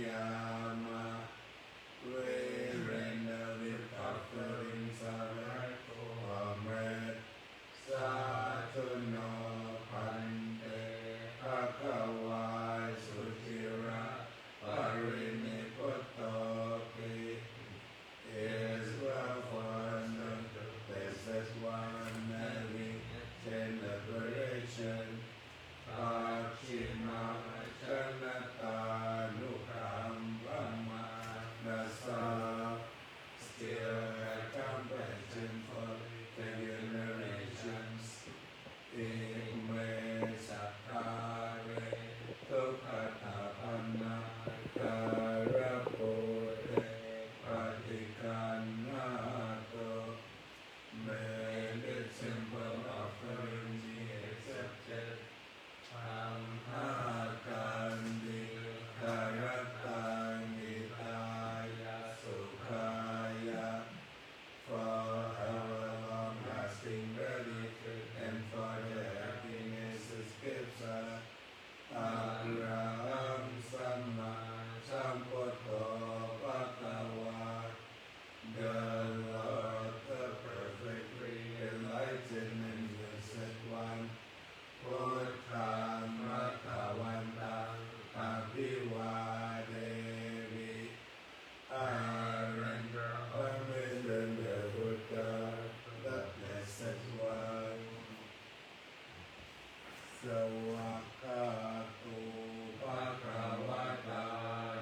ยามะเวเรนวิปัสสริงสารโกเมตสาธุโนพันเตภะคะวาสุจิระปรินิพพุตโตปิ is well funded. This is one every generation. Pachima Janata Nukam Brahma Nasa still a compassion for the generations. Ime Sattare Tukatapanna Karapote Patikanato. May the simple offering be accepted. Amhakandi Karatangitaya Sukhaya for our long lasting benefit and for the happiness it gives us. Araham Samma Sambuddho Bhagava, the Lord, the perfectly enlightened and blessed one. Putthammakkhawantang Abhivadevi Arendra Amidanda Buddha, the blessed one. Sawakkato Bhagavata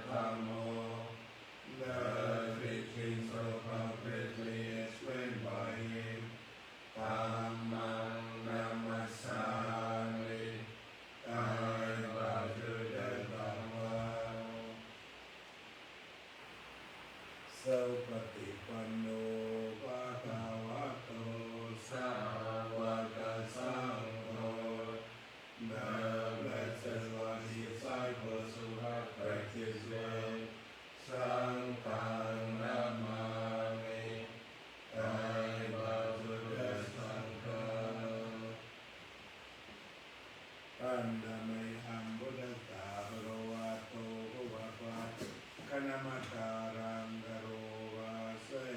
Dhammo, the teaching so completely explained by him. Dhammang Namasami, I bow to the Dhamma. Saupatipanno Bhagavato Sāvaka Sangho, the blessed one disciples who have practiced well. Saṅghang Namami, I bow to the Sangha. Pandamiham Buddhata Bhagavato Bhagavad Kanamatarang Garova Se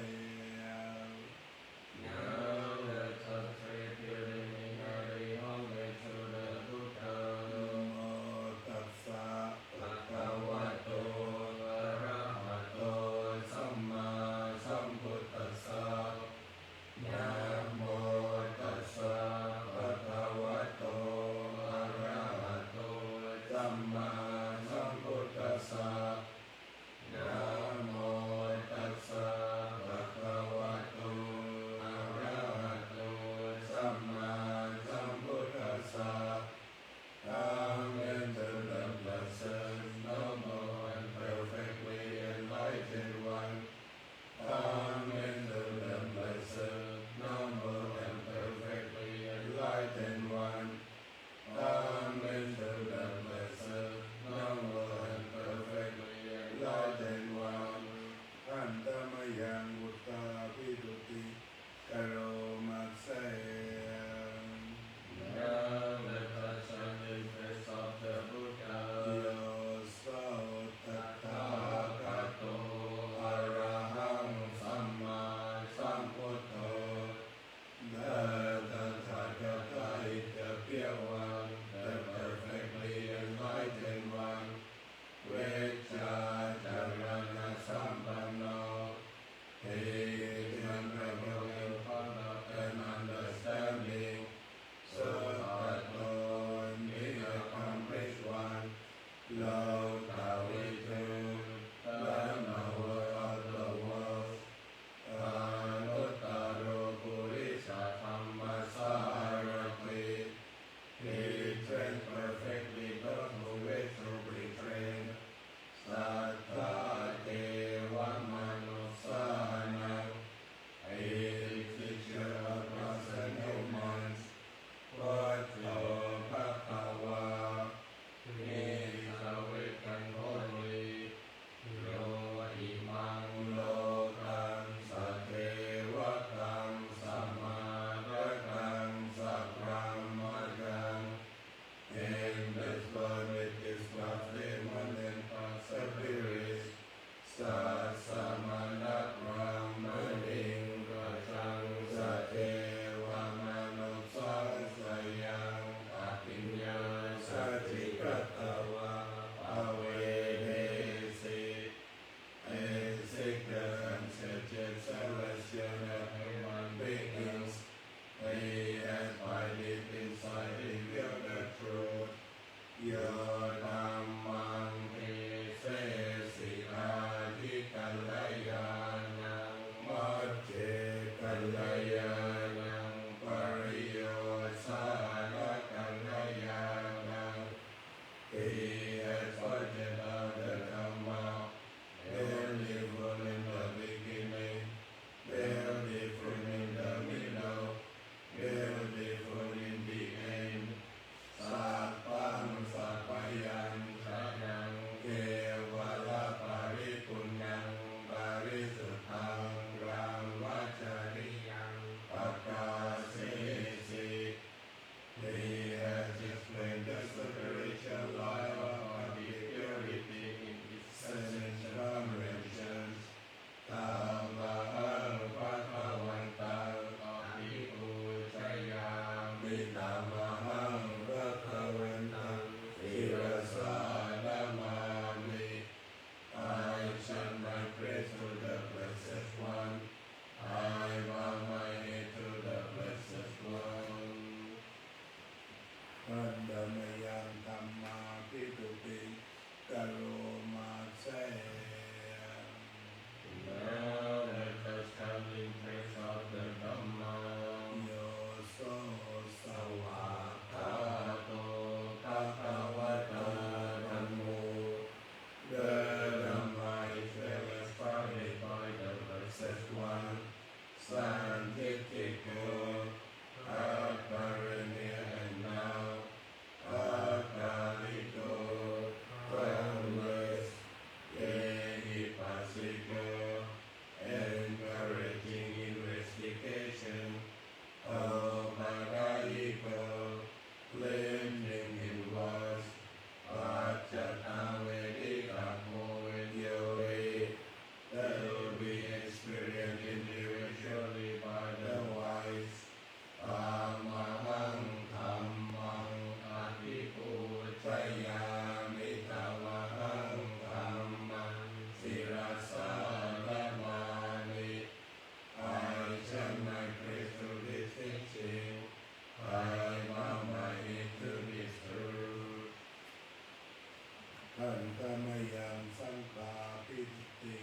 ขันธมยังสังฆาปิติ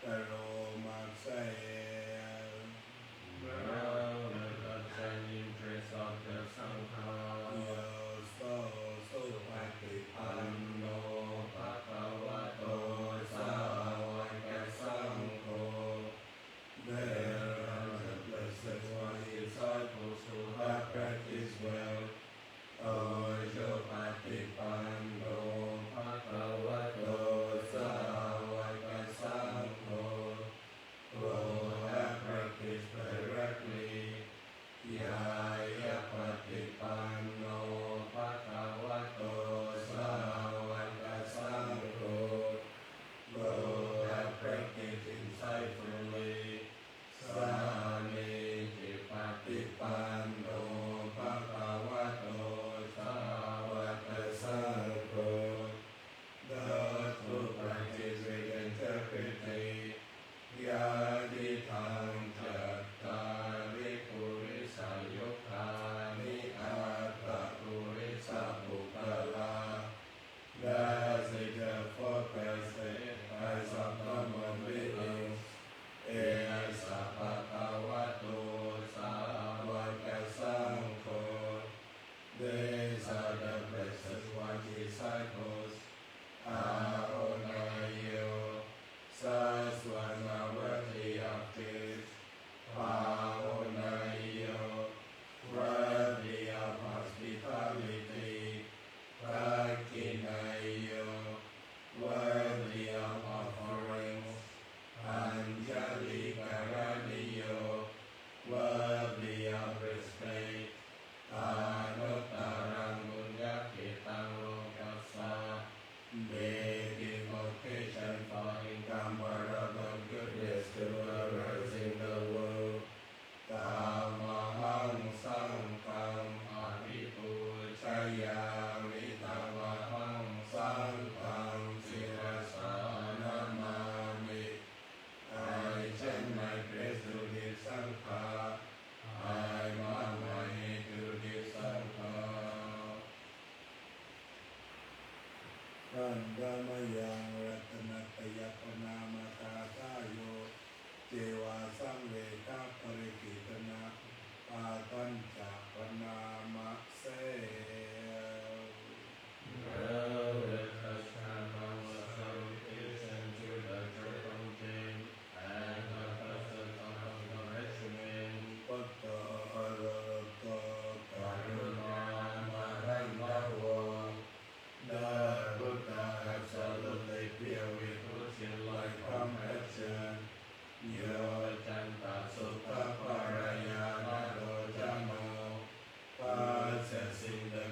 กะโรมาเส Now let us stand in praise of the Sangha. โยโสสุปฏิปันโน ภะคะวะโต สาวกสังโฆ There are the blessed one disciples who that have practice well. O โยปฏิปันโน ภะคะวะโต สาวกสังโฆ Who have practiced directly. ยายาปฏิปันโน ภะคะวะโต สาวกสังโฆ Who have practiced insightfully. สามีจิปฏิปันโนภะคะวะโต สาวกสังโฆ Those who practice with integrity. ยาดิทังจัตตาริปุริสายุคานิอัตตปุริสปุคลา Thus is the four perfect as of common beings. เอสัพพะคะวะโต สาวกสังโฆ These are the blessed one disciples. Aonayo, such ones are worthy of this. Paonayo, worthy of hospitality. Pakinayo, worthy of offerings. Anjali Karaniyo, worthy of respect. Anuttaram Munyakitang Lokassa, making occasion for incomparable goodness to others in the world. Tamahang Sangkam Aripuchayami Tamahang Sangkam Sirasanamami. I chant my praise to this Sangha. I bow my head to this Sangha. ขันธมยังรัตนตยปนามตาตาโย เจวาสังเวกาปริกิตนาปาตัญจปนามะเส Now let us chant our salutation to the Church of James and the person of the regiment. ปัตตะอรตะก Karunamarandawo. The Buddha absolutely pure with routine like compassion. Yo Chanta Sutta Parayana Dojano, possessing the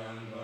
ยังป